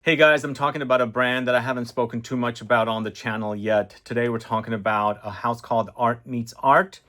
Hey guys, I'm talking about a brand that I haven't spoken too much about on the channel yet. Today we're talking about a house called Art Meets Art,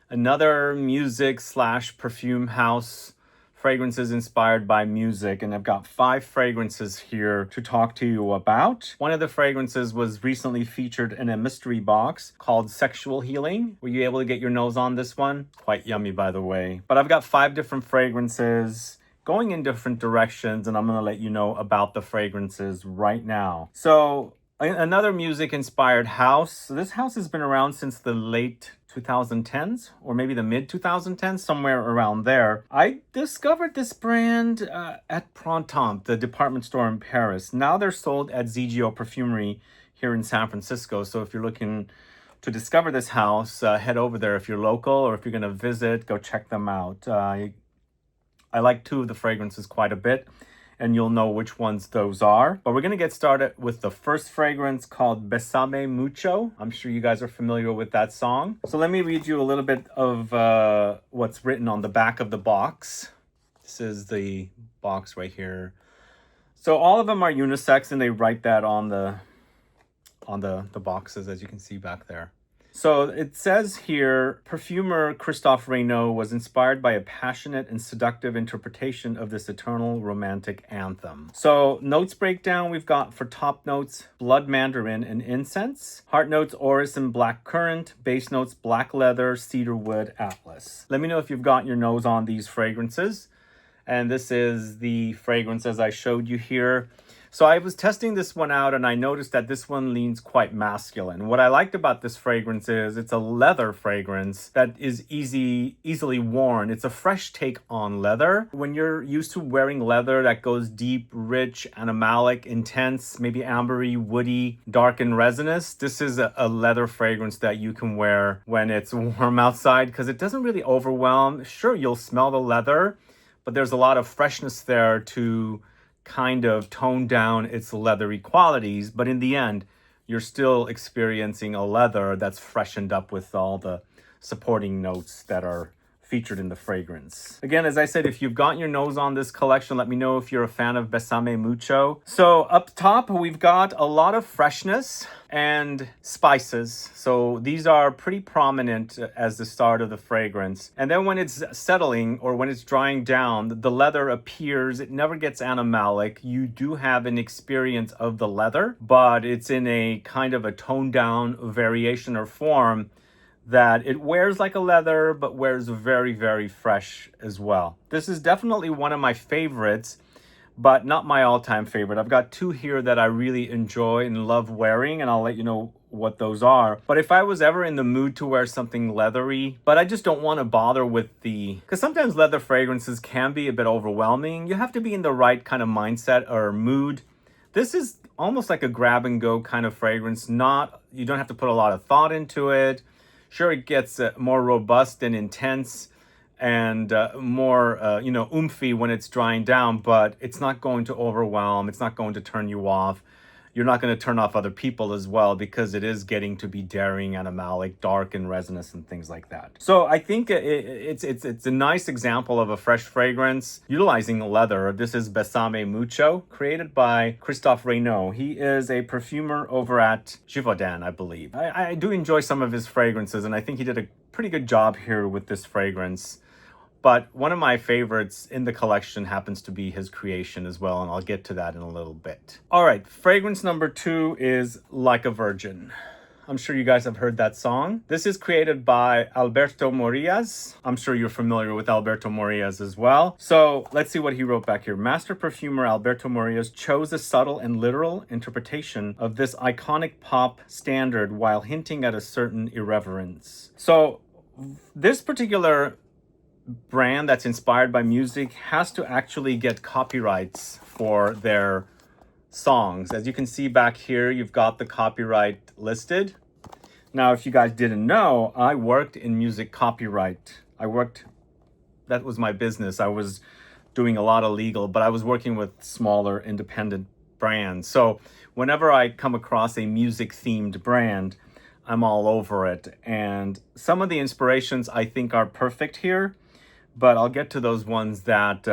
another music slash perfume house, fragrances inspired by music. And I've got 5 fragrances here to talk to you about. One of the fragrances was recently featured in a mystery box called Sexual Healing. Were you able to get your nose on this one? Quite yummy, by the way. But I've got 5 different fragrances going in different directions, and I'm going to let you know about the fragrances right now. So another music inspired house. So this house has been around since the late 2010s or maybe the mid 2010s, somewhere around there. I discovered this brand at Printemps, the department store in Paris. Now they're sold at ZGO Perfumery here in San Francisco. So if you're looking to discover this house, head over there. If you're local or if you're going to visit, go check them out. I like 2 of the fragrances quite a bit, and you'll know which ones those are. But we're going to get started with the first fragrance called Besame Mucho. I'm sure you guys are familiar with that song. So let me read you a little bit of what's written on the back of the box. This is the box right here. So all of them are unisex, and they write that on the boxes, as you can see back there. So it says here, perfumer Christophe Raynaud was inspired by a passionate and seductive interpretation of this eternal romantic anthem. So notes breakdown, we've got for top notes, blood mandarin and incense. Heart notes, orris and blackcurrant. Base notes, black leather, cedarwood, atlas. Let me know if you've got your nose on these fragrances. And this is the fragrance as I showed you here. So I was testing this one out and I noticed that this one leans quite masculine. What I liked about this fragrance is it's a leather fragrance that is easily worn. It's a fresh take on leather. When you're used to wearing leather that goes deep, rich, animalic, intense, maybe ambery, woody, dark, and resinous, this is a leather fragrance that you can wear when it's warm outside because it doesn't really overwhelm. Sure, you'll smell the leather, but there's a lot of freshness there to kind of tone down its leathery qualities, but in the end, you're still experiencing a leather that's freshened up with all the supporting notes that are featured in the fragrance. Again, as I said, if you've got your nose on this collection, let me know if you're a fan of Besame Mucho. So up top, we've got a lot of freshness and spices. So these are pretty prominent as the start of the fragrance. And then when it's settling or when it's drying down, the leather appears, it never gets animalic. You do have an experience of the leather, but it's in a kind of a toned down variation or form that it wears like a leather, but wears very, very fresh as well. This is definitely one of my favorites, but not my all-time favorite. I've got 2 here that I really enjoy and love wearing, and I'll let you know what those are. But if I was ever in the mood to wear something leathery, but I just don't want to bother with because sometimes leather fragrances can be a bit overwhelming. You have to be in the right kind of mindset or mood. This is almost like a grab and go kind of fragrance. You don't have to put a lot of thought into it. Sure, it gets more robust and intense and more, oomphy when it's drying down, but it's not going to overwhelm. It's not going to turn you off. You're not going to turn off other people as well because it is getting to be daring, animalic, dark, and resinous and things like that. So I think it's a nice example of a fresh fragrance utilizing leather. This is Besame Mucho, created by Christophe Raynaud. He is a perfumer over at Givaudan, I believe. I do enjoy some of his fragrances, and I think he did a pretty good job here with this fragrance. But one of my favorites in the collection happens to be his creation as well, and I'll get to that in a little bit. All right, fragrance number 2 is Like a Virgin. I'm sure you guys have heard that song. This is created by Alberto Morillas. I'm sure you're familiar with Alberto Morillas as well. So let's see what he wrote back here. Master perfumer Alberto Morillas chose a subtle and literal interpretation of this iconic pop standard while hinting at a certain irreverence. So this particular brand that's inspired by music has to actually get copyrights for their songs. As you can see back here, you've got the copyright listed. Now, if you guys didn't know, I worked in music copyright. That was my business. I was doing a lot of legal, but I was working with smaller independent brands. So whenever I come across a music themed brand, I'm all over it. And some of the inspirations I think are perfect here, but I'll get to those ones that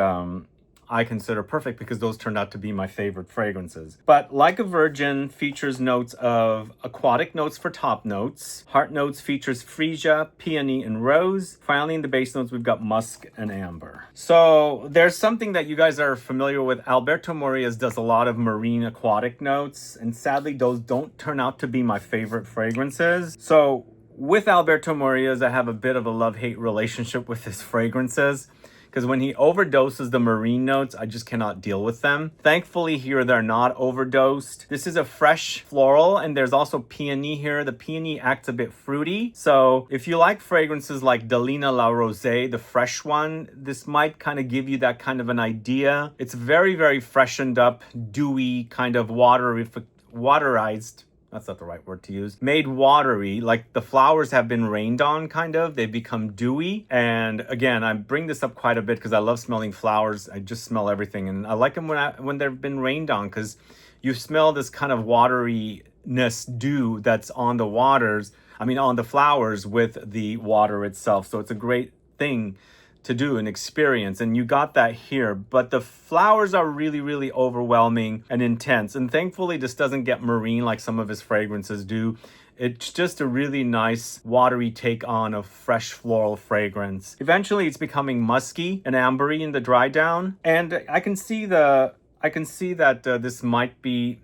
I consider perfect because those turned out to be my favorite fragrances. But Like a Virgin features notes of aquatic notes for top notes. Heart notes features freesia, peony, and rose. Finally, in the base notes, we've got musk and amber. So there's something that you guys are familiar with. Alberto Morillas does a lot of marine aquatic notes, and sadly, those don't turn out to be my favorite fragrances. So with Alberto Morillas, I have a bit of a love-hate relationship with his fragrances, because when he overdoses the marine notes, I just cannot deal with them. Thankfully here, they're not overdosed. This is a fresh floral, and there's also peony here. The peony acts a bit fruity. So if you like fragrances like Delina La Rosée, the fresh one, this might kind of give you that kind of an idea. It's very, very freshened up, dewy, kind of waterized. That's not the right word to use. Made watery, like the flowers have been rained on, kind of. They've become dewy. And again, I bring this up quite a bit because I love smelling flowers. I just smell everything. And I like them when they've been rained on, because you smell this kind of wateriness, dew that's on the on the flowers with the water itself. So it's a great thing to do and experience, and you got that here. But the flowers are really, really overwhelming and intense, and thankfully this doesn't get marine like some of his fragrances do. It's just a really nice watery take on a fresh floral fragrance. Eventually it's becoming musky and ambery in the dry down, and I can see that this might be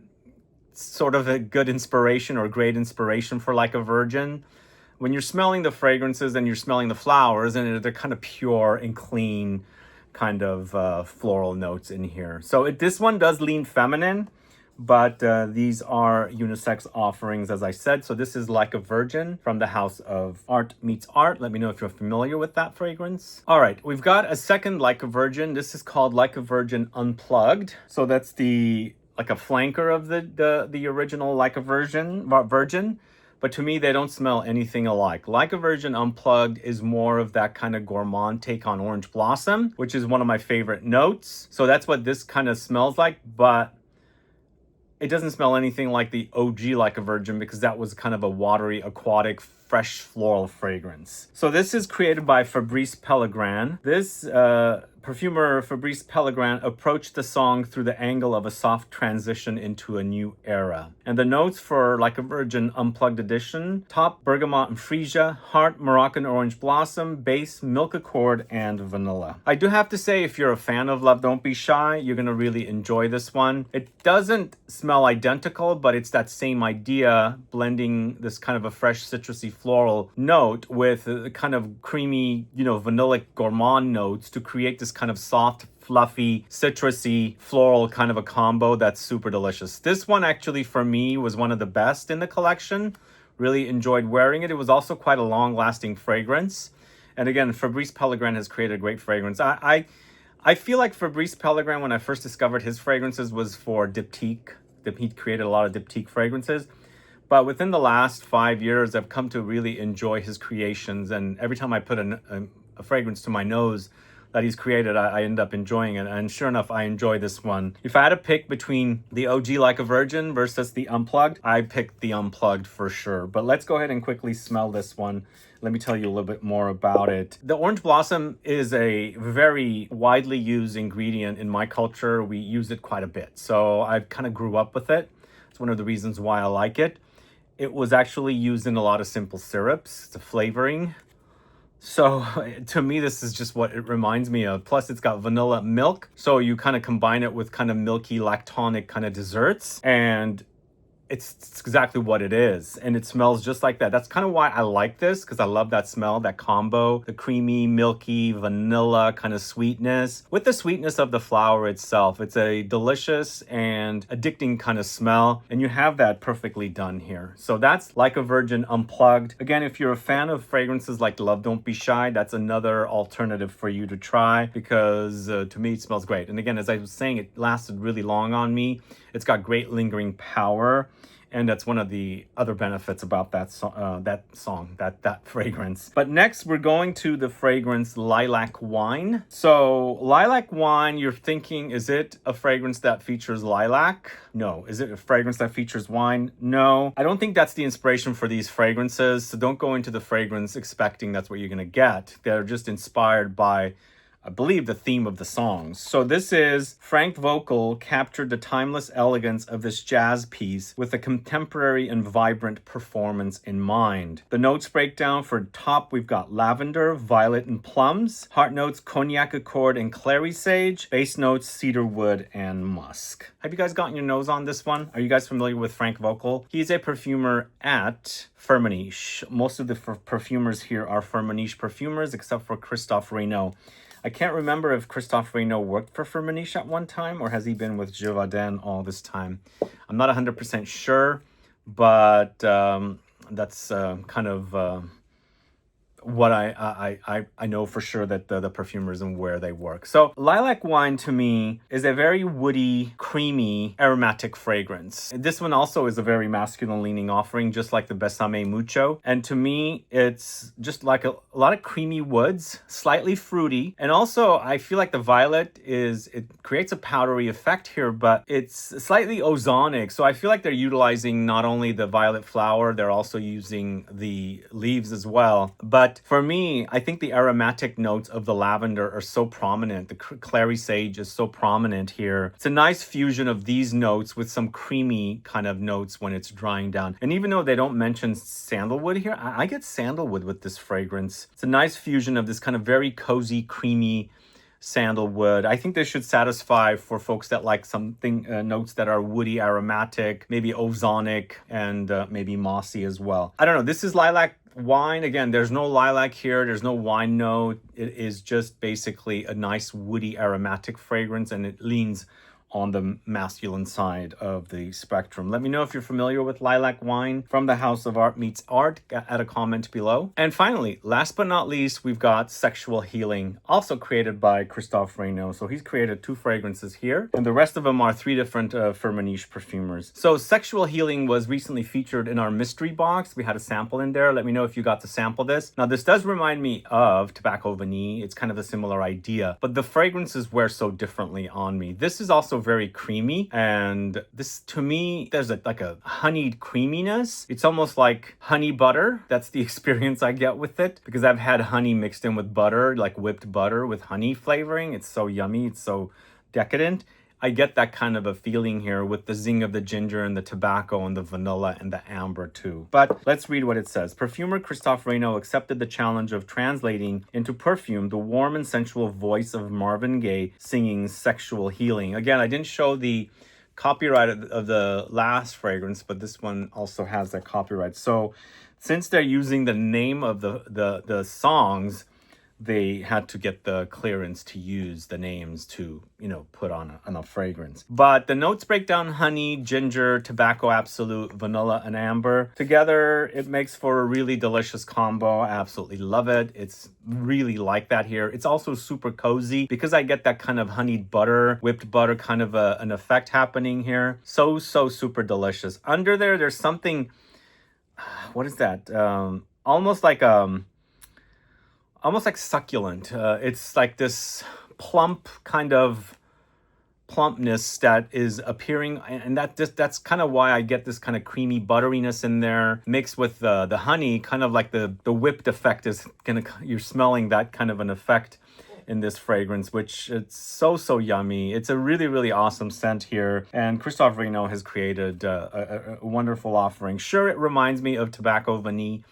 sort of a good inspiration or great inspiration for Like a Virgin. When you're smelling the fragrances and you're smelling the flowers, and they're kind of pure and clean kind of floral notes in here. So this one does lean feminine, but these are unisex offerings, as I said. So this is Like a Virgin from the house of Art Meets Art. Let me know if you're familiar with that fragrance. All right, we've got a second Like a Virgin. This is called Like a Virgin Unplugged. So that's like a flanker of the original Like a Virgin. But to me, they don't smell anything alike. Like a Virgin Unplugged is more of that kind of gourmand take on orange blossom, which is one of my favorite notes. So that's what this kind of smells like, but it doesn't smell anything like the OG Like a Virgin, because that was kind of a watery, aquatic, fresh floral fragrance. So this is created by Fabrice Pellegrin. This perfumer Fabrice Pellegrin approached the song through the angle of a soft transition into a new era. And the notes for Like a Virgin Unplugged edition: top, bergamot and freesia; heart, Moroccan orange blossom; base, milk accord, and vanilla. I do have to say, if you're a fan of Love Don't Be Shy, you're gonna really enjoy this one. It doesn't smell identical, but it's that same idea, blending this kind of a fresh citrusy floral note with a kind of creamy, vanillic gourmand notes to create this kind of soft, fluffy, citrusy, floral kind of a combo that's super delicious. This one actually for me was one of the best in the collection. Really enjoyed wearing it. It was also quite a long-lasting fragrance. And again, Fabrice Pellegrin has created a great fragrance. I feel like Fabrice Pellegrin, when I first discovered his fragrances, was for diptyque. He created a lot of diptyque fragrances. But within the last 5 years, I've come to really enjoy his creations. And every time I put a fragrance to my nose that he's created, I end up enjoying it. And sure enough, I enjoy this one. If I had to pick between the OG Like a Virgin versus the Unplugged, I picked the Unplugged for sure. But let's go ahead and quickly smell this one. Let me tell you a little bit more about it. The orange blossom is a very widely used ingredient in my culture. We use it quite a bit. So I kind of grew up with it. It's one of the reasons why I like it. It was actually used in a lot of simple syrups. It's a flavoring. So to me, this is just what it reminds me of. Plus, it's got vanilla milk. So you kind of combine it with kind of milky, lactonic kind of desserts. And it's exactly what it is. And it smells just like that. That's kind of why I like this, because I love that smell, that combo. The creamy, milky, vanilla kind of sweetness with the sweetness of the flower itself. It's a delicious and addicting kind of smell. And you have that perfectly done here. So that's Like a Virgin Unplugged. Again, if you're a fan of fragrances like Love Don't Be Shy, that's another alternative for you to try, because to me, it smells great. And again, as I was saying, it lasted really long on me. It's got great lingering power. And that's one of the other benefits about that fragrance. But next, we're going to the fragrance Lilac Wine. So Lilac Wine, you're thinking, is it a fragrance that features lilac? No. Is it a fragrance that features wine? No. I don't think that's the inspiration for these fragrances. So don't go into the fragrance expecting that's what you're going to get. They're just inspired by I believe, the theme of the songs. So this is Frank Voelkl captured the timeless elegance of this jazz piece with a contemporary and vibrant performance in mind. The notes breakdown for top, we've got lavender, violet, and plums. Heart notes, cognac accord and clary sage. Bass notes, cedarwood and musk. Have you guys gotten your nose on this one? Are you guys familiar with Frank Voelkl? He's a perfumer at Firmenich. Most of the perfumers here are Firmenich perfumers, except for Christophe Raynaud. I can't remember if Christophe Raynaud worked for Firmenich at one time, or has he been with Givaudan all this time? I'm not 100% sure, but that's kind of what I know for sure that the perfumers and where they work. So lilac wine to me is a very woody, creamy, aromatic fragrance. This one also is a very masculine leaning offering, just like the Besame Mucho. And to me, it's just like a lot of creamy woods, slightly fruity. And also I feel like the violet it creates a powdery effect here, but it's slightly ozonic. So I feel like they're utilizing not only the violet flower, they're also using the leaves as well. But for me, I think the aromatic notes of the lavender are so prominent. The clary sage is so prominent here. It's a nice fusion of these notes with some creamy kind of notes when it's drying down. And even though they don't mention sandalwood here, I get sandalwood with this fragrance. It's a nice fusion of this kind of very cozy, creamy sandalwood. I think this should satisfy for folks that like something, notes that are woody, aromatic, maybe ozonic, and maybe mossy as well. I don't know. This is lilac wine. Again, there's no lilac here. There's no wine note. It is just basically a nice woody aromatic fragrance, and it leans on the masculine side of the spectrum. Let me know if you're familiar with lilac wine from the House of Art Meets Art. Add a comment below. And finally, last but not least, we've got Sexual Healing, also created by Christophe Raynaud. So he's created 2 fragrances here, and the rest of them are 3 different Firmenich perfumers. So Sexual Healing was recently featured in our mystery box. We had a sample in there. Let me know if you got to sample this. Now, this does remind me of Tobacco Vanille. It's kind of a similar idea, but the fragrances wear so differently on me. This is also very creamy, and this, to me, there's like a honeyed creaminess. It's almost like honey butter. That's the experience I get with it, because I've had honey mixed in with butter, like whipped butter with honey flavoring. It's so yummy. It's so decadent. I get that kind of a feeling here with the zing of the ginger and the tobacco and the vanilla and the amber too. But let's read what it says. Perfumer Christophe Raynaud accepted the challenge of translating into perfume the warm and sensual voice of Marvin Gaye singing Sexual Healing. Again, I didn't show the copyright of the last fragrance, but this one also has that copyright. So since they're using the name of the songs, they had to get the clearance to use the names to, put on a fragrance. But the notes break down honey, ginger, tobacco absolute, vanilla, and amber. Together, it makes for a really delicious combo. I absolutely love it. It's really like that here. It's also super cozy because I get that kind of honeyed butter, whipped butter kind of an effect happening here. So super delicious. Under there, there's something, what is that? Almost like succulent. It's like this plump kind of plumpness that is appearing, and that's kind of why I get this kind of creamy butteriness in there mixed with the honey, kind of like the whipped effect is you're smelling that kind of an effect in this fragrance, which it's so yummy. It's a really awesome scent here, and Christophe Raynaud has created a wonderful offering. Sure, it reminds me of Tobacco Vanille,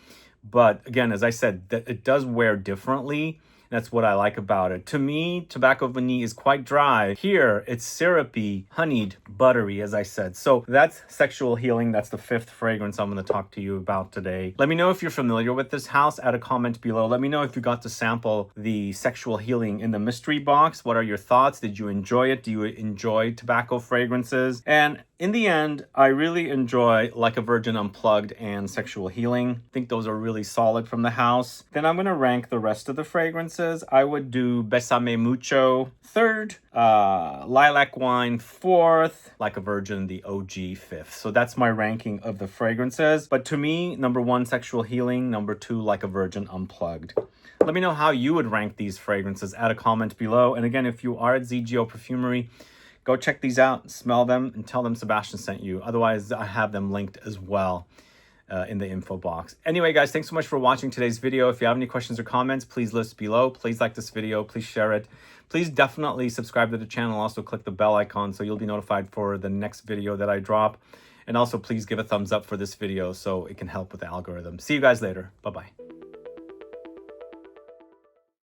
but again, as I said, it does wear differently. That's what I like about it. To me, Tobacco Vanille is quite dry. Here, it's syrupy, honeyed, buttery, as I said. So that's Sexual Healing. That's the 5th fragrance I'm going to talk to you about today. Let me know if you're familiar with this house. Add a comment below. Let me know if you got to sample the Sexual Healing in the mystery box. What are your thoughts? Did you enjoy it? Do you enjoy tobacco fragrances? And in the end, I really enjoy Like a Virgin Unplugged and Sexual Healing. I think those are really solid from the house. Then I'm going to rank the rest of the fragrances. I would do Besame Mucho 3rd, Lilac Wine 4th, Like a Virgin, the OG 5th. So that's my ranking of the fragrances. But to me, number 1, Sexual Healing. Number 2, Like a Virgin Unplugged. Let me know how you would rank these fragrances. Add a comment below. And again, if you are at ZGO Perfumery, go check these out, smell them, and tell them Sebastian sent you. Otherwise, I have them linked as well. in the info box. Anyway, guys, thanks so much for watching today's video. If you have any questions or comments, please list below. Please like this video. Please share it. Please definitely subscribe to the channel. Also click the bell icon so you'll be notified for the next video that I drop. And also please give a thumbs up for this video so it can help with the algorithm. See you guys later. Bye-bye.